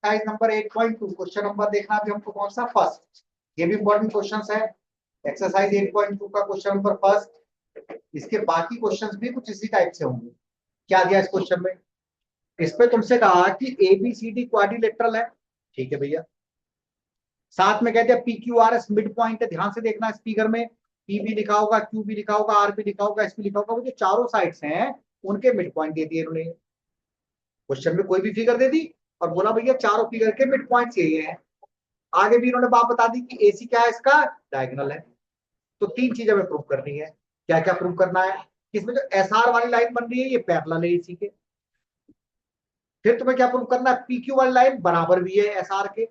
Exercise number 8.2 question number देखना अभी हमको कौन सा फर्स्ट। ये भी इंपॉर्टेंट क्वेश्चन है। एक्सरसाइज 8.2 का क्वेश्चन नंबर फर्स्ट। इसके बाकी क्वेश्चंस भी कुछ इसी टाइप से होंगे। क्या दिया इस क्वेश्चन में? इस पे तुमसे कहा कि एबीसीडी क्वाड्रिलेटरल है। ठीक है भैया। साथ में कह दिया P Q R S mid point है। ध्यान से देखना इस फिगर में पी भी लिखा होगा, क्यू भी लिखा होगा, आर भी लिखा होगा, एस भी लिखा होगा। वो जो चारों साइड्स हैं उनके मिड पॉइंट दे दिए इन्होंने। क्वेश्चन में कोई भी फिगर दे दी और बोला भैया चारों फिगर के मिड पॉइंट यही है। आगे भी इन्होंने बात बता दी कि एसी क्या है, इसका डायगोनल है। तो तीन चीजें हमें प्रूव करनी है। क्या क्या प्रूव करना है? इसमें जो एस आर वाली लाइन बन रही है ये पैरेलल है एसी के। फिर तुम्हें क्या प्रूव करना है? पी क्यू वाली लाइन बराबर भी है एस आर के।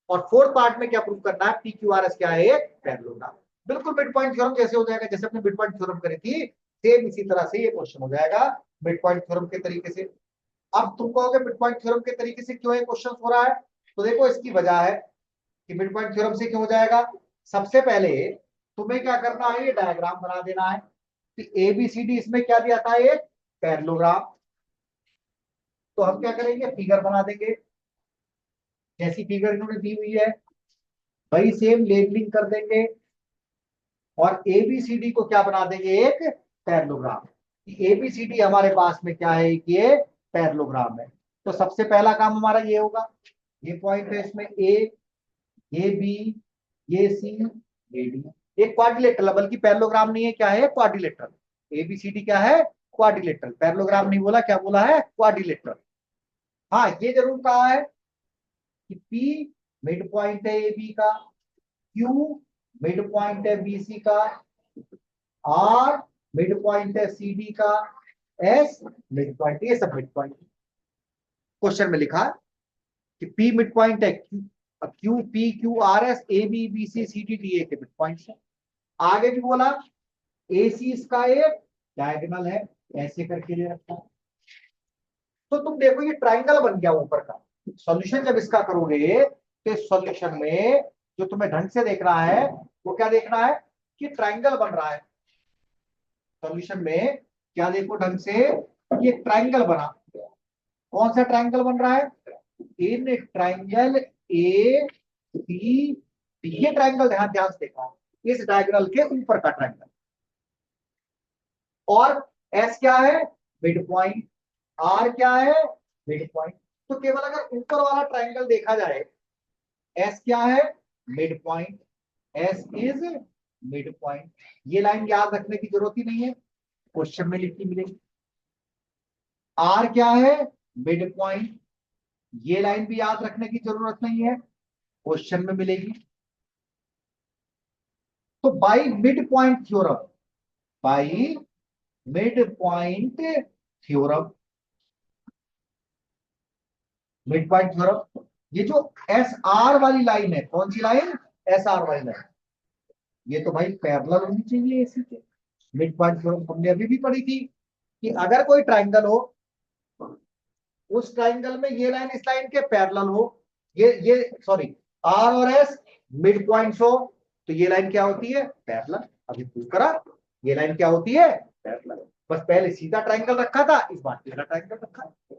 और फोर्थ पार्ट में क्या प्रूव करना है? पी क्यू आर एस क्या है? पैरेलल। बिल्कुल मिड पॉइंट थ्योरम जैसे हो जाएगा, जैसे अपने मिड पॉइंट थ्योरम करी थी सेम इसी तरह से ये क्वेश्चन हो जाएगा मिड पॉइंट थ्योरम के तरीके से। अब तुम कहोगे मिड पॉइंट थ्योरम के तरीके से क्यों ये क्वेश्चन हो रहा है? तो देखो इसकी वजह है कि मिड पॉइंट थ्योरम से क्यों हो जाएगा। सबसे पहले तुम्हें क्या करना है? ये डायग्राम बना देना है कि एबीसीडी इसमें क्या दिया था? एक पैरेललोग्राम। तो हम क्या करेंगे? फिगर बना देंगे जैसी फिगर इन्होंने दी हुई है वही सेम लेबलिंग कर देंगे और एबीसीडी को क्या बना देंगे? एक पैरेललोग्राम। एबीसीडी हमारे पास में क्या है? ये पैरेललोग्राम है। तो सबसे पहला काम हमारा ये होगा, ये पॉइंट है इसमें ए, ये बी, ये सी, ये डी। एक क्वाड्रिलेटरल, बल्कि पैरेललोग्राम नहीं है, क्या है? क्वाड्रिलेटरल। एबीसीडी क्या है? क्वाड्रिलेटरल। पैरेललोग्राम नहीं बोला, क्या बोला है? क्वाड्रिलेटरल। हाँ ये जरूर कहा है कि पी मिड पॉइंट है ए बी का, क्यू मिड पॉइंट है बी सी का, आर मिड पॉइंट है सी डी का, एस मिड पॉइंट, ये सब मिड पॉइंट। क्वेश्चन में लिखा कि पी मिड पॉइंट है, Q P Q R S A B B C C D D A के मिड पॉइंट है। आगे भी बोला ए सी इसका एक डायगोनल है, ऐसे करके ले रखा है। तो तुम देखो ये ट्राइंगल बन गया ऊपर का। सॉल्यूशन जब इसका करोगे तो सॉल्यूशन में जो तुम्हें ढंग से देखना है वो क्या देखना है? कि ट्राइंगल बन रहा है। सॉल्यूशन में क्या देखो ढंग से? ये ट्राइंगल बना। कौन सा ट्राइंगल बन रहा है? In triangle A C D. ये ट्राइंगल ध्यान ध्यान से देखा, इस डायगोनल के ऊपर का ट्राइंगल। और एस क्या है? Mid point. आर क्या है? Mid point. तो केवल अगर ऊपर वाला ट्राइंगल देखा जाए, एस क्या है? Mid point. S is mid point. ये लाइन याद रखने की जरूरत ही नहीं है, क्वेश्चन में लिखी मिलेगी। आर क्या है? Mid point. ये लाइन भी याद रखने की जरूरत नहीं है, क्वेश्चन में मिलेगी। तो by mid point theorem, by mid point theorem, mid point theorem, ये जो एस आर वाली लाइन है, कौन सी लाइन? एस आर वाली लाइन, ये तो भाई पैरेलल होनी चाहिए इसी के। मिड पॉइंट थ्योरम हमने अभी भी पढ़ी थी कि अगर कोई ट्राइंगल हो, उस ट्राइंगल में ये लाइन इस लाइन के पैरेलल हो, ये सॉरी आर और एस मिड पॉइंट्स हो, तो ये लाइन क्या होती है? पैरेलल। अभी प्रूव करा, ये लाइन क्या होती है? पैरेलल। बस पहले सीधा ट्राइंगल रखा था, इस बार टेढ़ा ट्राइंगल रखा है।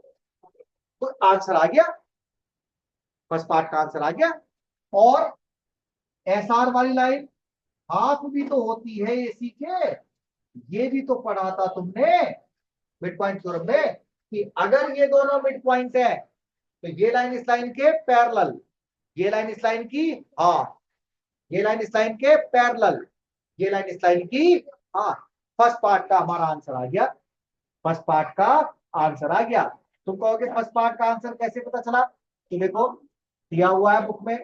तो आंसर आ गया, फर्स्ट पार्ट का आंसर आ गया। और एस आर वाली लाइन हाफ भी तो होती है एसी के, ये भी तो पढ़ा था तुमने मिड पॉइंट थ्योरम में कि अगर ये दोनों मिड पॉइंट है तो ये लाइन इस लाइन के पैरेलल, ये लाइन इस लाइन की हाफ, ये लाइन इस लाइन के पैरेलल, ये लाइन इस लाइन की हाफ। फर्स्ट पार्ट का हमारा आंसर आ गया, फर्स्ट पार्ट का आंसर आ गया। तुम कहोगे फर्स्ट पार्ट का आंसर कैसे पता चला? तो देखो दिया हुआ है बुक में,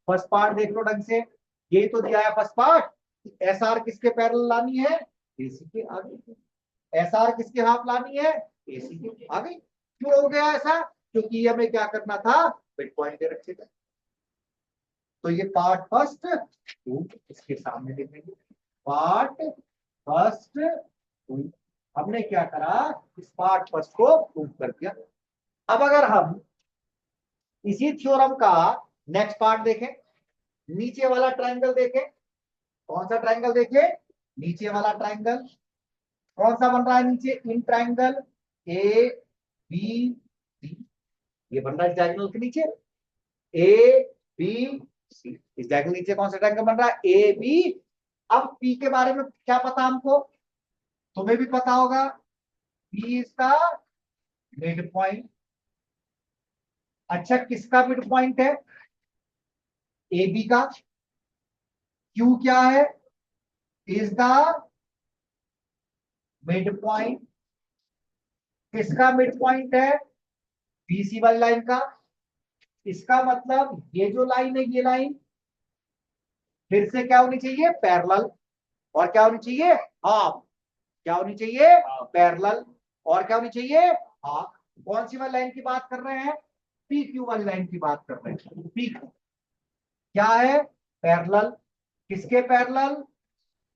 फर्स्ट पार्ट देख लो ढंग से। ये तो दिया है फर्स्ट पार्ट, एस आर किसके पैरेलल लानी है? एसी के आगे। एस आर किसके हाफ लानी है? एसी के आगे। क्यों हो गया ऐसा? क्योंकि हमें क्या करना था? मिड पॉइंट दे रखे थे। तो ये पार्ट फर्स्ट इसके सामने लिखेंगे, पार्ट फर्स्ट। हमने क्या करा? इस पार्ट फर्स्ट को प्रूव कर दिया। अब अगर हम इसी थ्योरम का नेक्स्ट पार्ट देखें, नीचे वाला ट्राइंगल देखें, कौन सा ट्राइंगल देखें? नीचे वाला ट्राइंगल कौन सा बन रहा है नीचे? In triangle A B C. ये बन रहा है इस डायगोनल के नीचे ए बी सी। इस डायगोनल नीचे कौन सा ट्रायंगल बन रहा है? A B. अब पी के बारे में क्या पता हमको? तुम्हें भी पता होगा, P is the mid point. अच्छा, किसका मिड पॉइंट है? ए बी का। क्यू क्या है? Is the mid point. किसका मिड पॉइंट है? बीसी वाली लाइन का। इसका मतलब ये जो लाइन है, ये लाइन फिर से क्या होनी चाहिए? पैरेलल। और क्या होनी चाहिए? हाफ। क्या होनी चाहिए? पैरेलल। और क्या होनी चाहिए? हाफ। कौन सी वाली लाइन की बात कर रहे हैं? पी क्यू वाली लाइन की बात कर रहे हैं। पी क्यू क्या है? पैरेलल। किसके पैरेलल?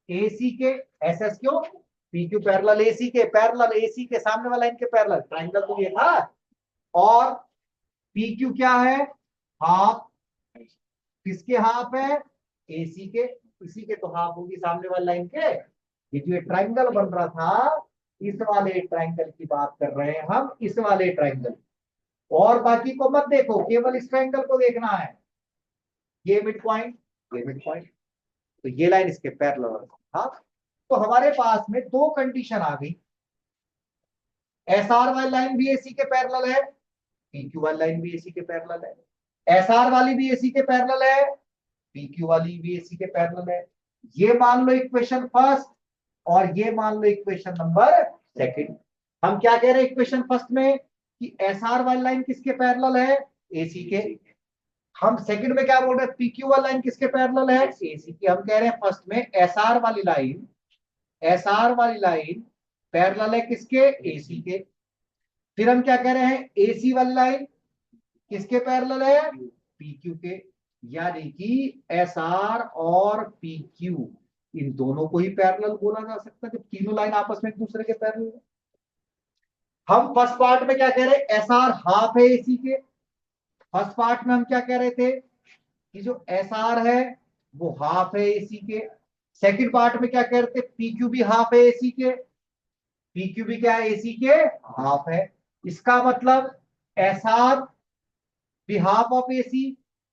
एसी के। एस एस क्यों? पी क्यू पैरेलल एसी के। पैरेलल एसी के सामने वाला लाइन के पैरेलल, ट्राइंगल तो ये था। और पी क्यू क्या है? हाफ। किसके हाफ है? एसी के। इसी के तो हाफ होगी सामने वाली लाइन के। ये जो ट्राइंगल बन रहा था, इस वाले ट्राइंगल की बात कर रहे हैं हम, इस वाले ट्राइंगल। और बाकी को मत देखो, केवल इस ट्राइंगल को देखना है। ये मिड पॉइंट, ये मिड पॉइंट, तो ये लाइन इसके पैरेलल। हाँ, तो हमारे पास में दो कंडीशन आ गई। एस आर वाली लाइन भी एसी के पैरेलल है, पी क्यू वाली लाइन भी एसी के पैरेलल है। एस आर वाली भी एसी के पैरेलल है, पी क्यू वाली भी एसी के पैरेलल है। ये मान लो इक्वेशन फर्स्ट, और ये मान लो इक्वेशन नंबर सेकंड। हम क्या कह रहे हैं इक्वेशन फर्स्ट में? कि एस आर वाली लाइन किसके पैरेलल है? एसी के। हम सेकंड में क्या बोल रहे हैं? पी क्यू वाली लाइन किसके पैरेलल है? एसी की। हम कह रहे हैं फर्स्ट में एस आर वाली लाइन, एस आर वाली लाइन पैरेलल है किसके? एसी के। फिर हम क्या कह रहे हैं? एसी वाली लाइन किसके पैरेलल है? पी क्यू के। यानी कि एस आर और पी क्यू, इन दोनों को ही पैरेलल बोला जा सकता है जब तीनों लाइन आपस में एक दूसरे के पैरेलल है। हम फर्स्ट पार्ट में क्या कह रहे हैं? एस आर हाफ है एसी के। फर्स्ट पार्ट में हम क्या कह रहे थे? कि जो एस आर है वो हाफ है एसी के। सेकंड पार्ट में क्या कह रहे थे? पी क्यू भी हाफ है एसी के। पी क्यू भी क्या है? एसी के हाफ है। इसका मतलब एस आर भी half of AC,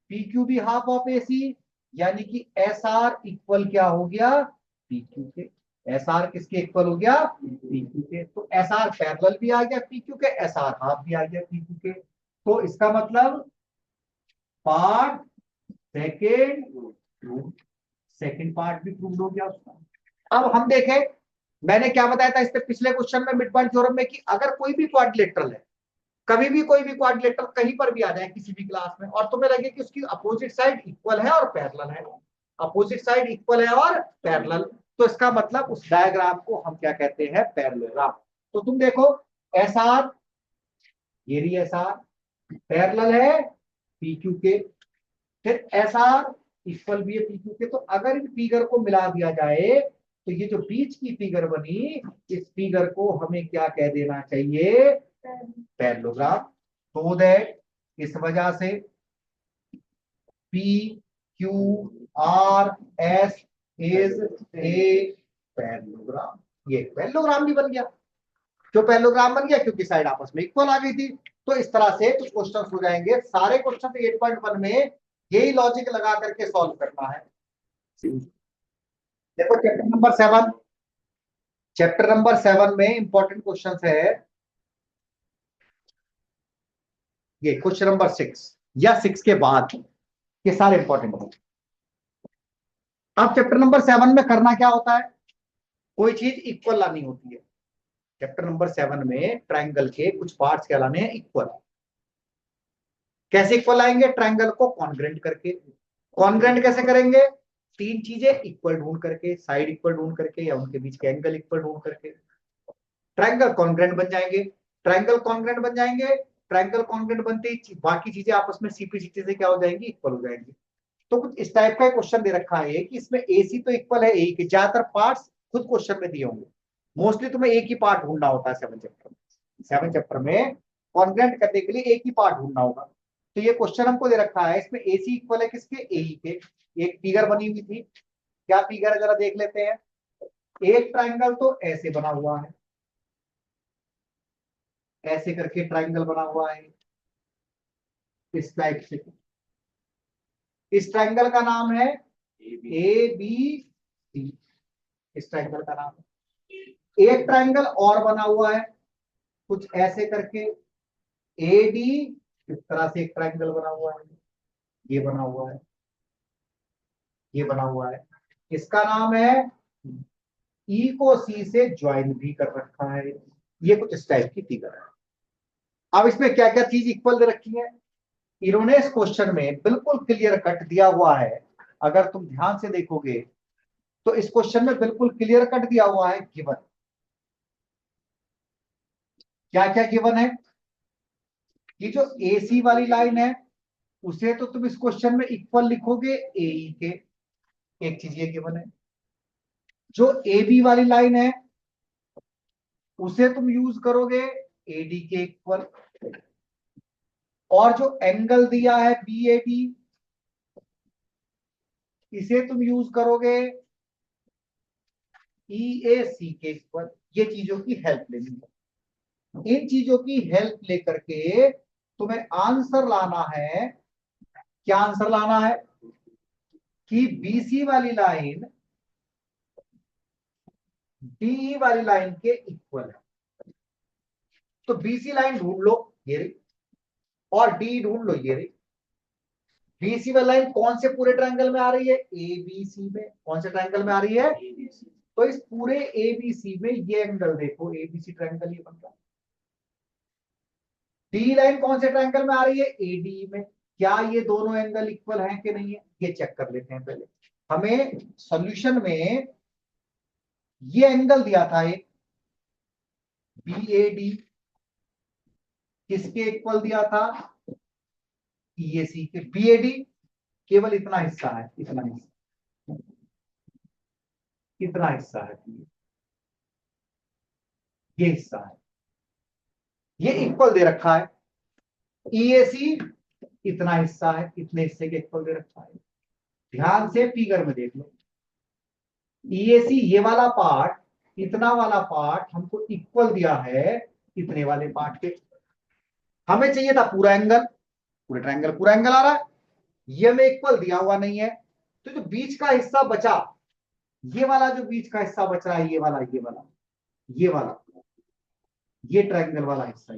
P Q भी हाफ ऑफ एसी। यानी कि एस आर इक्वल क्या हो गया? पी क्यू के। एस आर किसके इक्वल हो गया? पी क्यू के। तो एस आर पैरेलल भी आ गया पी क्यू के, एस आर हाफ भी आ गया पी क्यू के। तो इसका मतलब पार्ट सेकेंड, सेकेंड पार्ट भी प्रूव हो गया उसका। अब हम देखें, मैंने क्या बताया था इससे पिछले क्वेश्चन में मिड पॉइंट थ्योरम में, कि अगर कोई भी क्वाड्रिलेटरल है, कभी भी कोई भी क्वाड्रिलेटरल कहीं पर भी आ जाए किसी भी क्लास में, और तुम्हें लगे कि उसकी अपोजिट साइड इक्वल है और पैरेलल है, अपोजिट साइड इक्वल है और पैरेलल, तो इसका मतलब उस डायग्राम को हम क्या कहते हैं? पैरेललोग्राम। तो तुम देखो, एस आर, ये भी एस आर पैरेलल है पी क्यू के। फिर एस आर इक्वल भी है पी क्यू के। तो अगर इन फिगर को मिला दिया जाए, तो ये जो बीच की फिगर बनी, इस फिगर को हमें क्या कह देना चाहिए? पैरेललोग्राम। तो दैट इस वजह से P Q R S is a parallelogram. ये पैरेललोग्राम भी बन गया। जो पैरेललोग्राम बन गया क्योंकि साइड आपस में इक्वल आ गई थी। तो इस तरह से कुछ क्वेश्चन हो जाएंगे। सारे क्वेश्चन 8.1 में यही लॉजिक लगा करके सॉल्व करना है। देखो चैप्टर नंबर 7 में इंपॉर्टेंट क्वेश्चन है ये, क्वेश्चन नंबर 6 या 6 के बाद, ये सारे इंपॉर्टेंट है। अब चैप्टर नंबर 7 में करना क्या होता है? कोई चीज इक्वल लानी होती है। चैप्टर नंबर 7 में ट्राइंगल के कुछ पार्ट्स कहलाने हैं इक्वल। कैसे इक्वल आएंगे? ट्राइंगल को कॉन्ग्रेंट करके। कॉन्ग्रेंट कैसे करेंगे? तीन चीजें इक्वल ढूंढ करके, साइड इक्वल ढूंढ करके, या उनके बीच के एंगल इक्वल ढूंढ करके ट्राइंगल कॉन्ग्रेंट बन जाएंगे। ट्राइंगल कॉन्ग्रेंट बन जाएंगे। ट्राइंगल कॉन्ग्रेंट बनते ही बाकी चीजें आपस में सीपी से क्या हो जाएंगी? इक्वल हो जाएंगी। तो कुछ इस टाइप का क्वेश्चन दे रखा है कि इसमें एसी तो इक्वल है ए के, ज्यादातर पार्ट्स खुद क्वेश्चन में दिए होंगे। मोस्टली तुम्हें एक ही पार्ट ढूंढना होता है 7 चैप्टर में कॉन्ग्रेंट करने के लिए एक ही पार्ट ढूंढना होगा। तो ये क्वेश्चन हमको दे रखा है, इसमें एसी इक्वल है किसके? ए के। एक फिगर बनी हुई थी, क्या फिगर है जरा देख लेते हैं। एक ट्राइंगल तो ऐसे बना हुआ है, ऐसे करके ट्राइंगल बना हुआ है। इस टाइप से। इस ट्रायंगल का नाम है ए बी सी। इस ट्रायंगल का नाम है। एक ट्रायंगल और बना हुआ है कुछ ऐसे करके, ए डी, इस तरह से एक ट्रायंगल बना हुआ है, ये बना हुआ है, ये बना हुआ है। इसका नाम है, ई को सी से ज्वाइन भी कर रखा है। ये कुछ इस टाइप की फिगर है। अब इसमें क्या क्या चीज इक्वल दे रखी है, इन्होंने इस क्वेश्चन में बिल्कुल क्लियर कट दिया हुआ है। अगर तुम ध्यान से देखोगे तो इस क्वेश्चन में बिल्कुल क्लियर कट दिया हुआ है गिवन। क्या क्या गिवन है कि जो AC वाली लाइन है उसे तो तुम इस क्वेश्चन में इक्वल लिखोगे AE के, एक चीज ये गिवन है। जो AB वाली लाइन है उसे तुम यूज करोगे AD के इक्वल, और जो एंगल दिया है BAD इसे तुम यूज करोगे EAC के इक्वल। ये चीजों की हेल्प लेनी है। इन चीजों की हेल्प लेकर के तुम्हें आंसर लाना है। क्या आंसर लाना है कि BC वाली लाइन DE वाली लाइन के इक्वल है। तो BC लाइन ढूंढ लो, ये रही, और DE ढूंढ लो, ये रही। BC वाली लाइन कौन से पूरे ट्रायंगल में आ रही है, ABC में। कौन से ट्रायंगल में आ रही है, तो इस पूरे ABC में ये एंगल देखो, ABC ट्रायंगल ये बन रहा है। डी लाइन कौन से ट्रायंगल में आ रही है, AD में। क्या ये दोनों एंगल इक्वल हैं कि नहीं है, ये चेक कर लेते हैं पहले। हमें सॉल्यूशन में ये एंगल दिया था एक BAD, किसके इक्वल दिया था, EAC के। BAD केवल इतना हिस्सा है, इतना हिस्सा, इतना हिस्सा है, ये हिस्सा है, ये इक्वल दे रखा है। EAC इतना हिस्सा है, इतने हिस्से के इक्वल दे रखा है। ध्यान से फिगर में देख लो, EAC ये वाला पार्ट, इतना वाला पार्ट हमको इक्वल दिया है इतने वाले पार्ट के। हमें चाहिए था पूरा एंगल, पूरे ट्रायंगल पूरा एंगल आ रहा है, ये हमें इक्वल दिया हुआ नहीं है। तो जो बीच का हिस्सा बचा, ये वाला जो बीच का हिस्सा बच रहा है, ये वाला, ये वाला, ये वाला, ये ट्रायंगल वाला हिस्सा,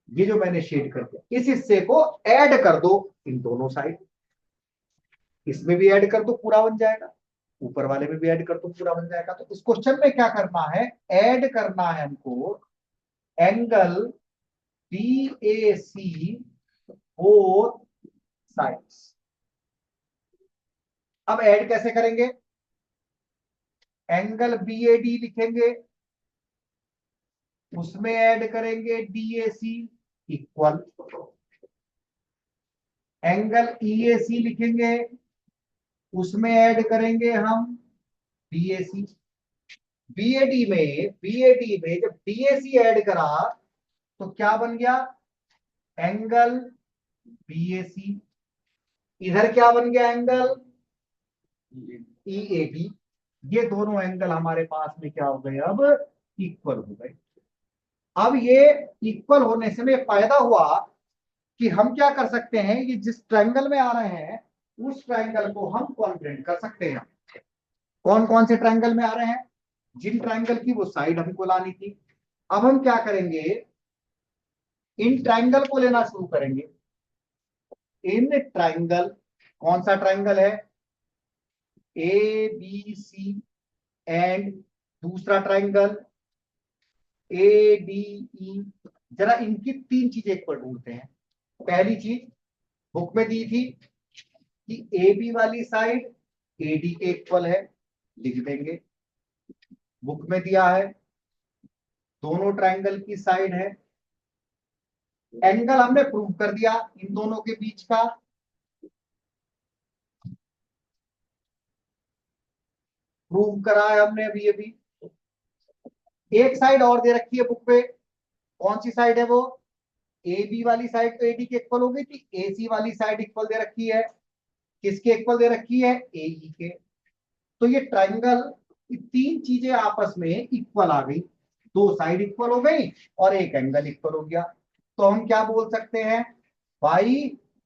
ये जो मैंने शेड कर दिया, इस हिस्से को ऐड कर दो इन दोनों साइड। इसमें भी ऐड कर दो, पूरा बन जाएगा। ऊपर वाले में भी ऐड कर दो, पूरा बन जाएगा। तो इस क्वेश्चन में क्या करना है, ऐड करना है हमको एंगल BAC बोथ साइड्स। अब ऐड कैसे करेंगे, एंगल BAD लिखेंगे, उसमें ऐड करेंगे DAC इक्वल, एंगल EAC लिखेंगे, उसमें ऐड करेंगे हम BAC। BAD में जब DAC ऐड करा तो क्या बन गया, एंगल BAC। इधर क्या बन गया, एंगल EAD। ये दोनों एंगल हमारे पास में क्या हो गए, अब इक्वल हो गए। अब ये इक्वल होने से में फायदा हुआ कि हम क्या कर सकते हैं, ये जिस ट्रायंगल में आ रहे हैं उस ट्रायंगल को हम कॉन्ग्रुएंट कर सकते हैं। कौन कौन से ट्रायंगल में आ रहे हैं, जिन ट्रायंगल की वो साइड हमको लानी थी। अब हम क्या करेंगे, इन ट्रायंगल को लेना शुरू करेंगे। इन ट्रायंगल, कौन सा ट्रायंगल है, ABC, एंड दूसरा ट्रायंगल ADE। जरा इनकी तीन चीजें एक पर ढूंढते हैं। पहली चीज बुक में दी थी कि AB वाली साइड AD के इक्वल है, लिख देंगे। बुक में दिया है दोनों ट्रायंगल की साइड है। एंगल हमने प्रूव कर दिया इन दोनों के बीच का, प्रूव करा है हमने अभी। एक साइड और दे रखी है बुक पे, कौन सी साइड है वो, AB वाली साइड तो AD के इक्वल हो गई थी, AC वाली साइड इक्वल दे रखी है, किसके इक्वल दे रखी है, AE के। तो ये ट्रायंगल, तीन चीजें आपस में इक्वल आ गई, दो साइड इक्वल हो गई और एक एंगल इक्वल हो गया। तो हम क्या बोल सकते हैं, by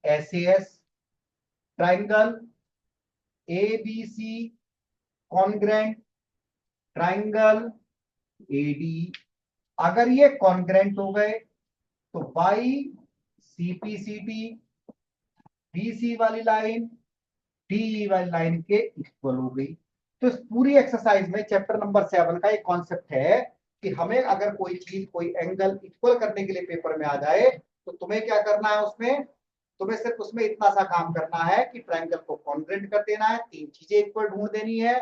SAS triangle ABC congruent triangle AD। अगर ये कॉन्ग्रेंट हो गए तो बाई CPCT BC वाली लाइन DE वाली लाइन के इक्वल हो गई। तो इस पूरी एक्सरसाइज में चैप्टर नंबर 7 का एक कॉन्सेप्ट है कि हमें अगर कोई चीज कोई एंगल इक्वल करने के लिए पेपर में आ जाए तो तुम्हें क्या करना है, उसमें तुम्हें सिर्फ उसमें इतना सा काम करना है कि ट्रायंगल को कॉन्ग्रेंट कर देना है, तीन चीजें इक्वल ढूंढ देनी है,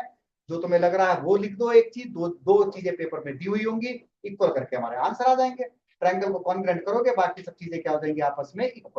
जो तुम्हें लग रहा है वो लिख दो, एक चीज दो दो चीजें पेपर में दी हुई होंगी, इक्वल करके हमारे आंसर आ जाएंगे। ट्रायंगल को कॉन्ग्रेंट करोगे बाकी सब चीजें क्या हो जाएंगी आपस में इक्वल।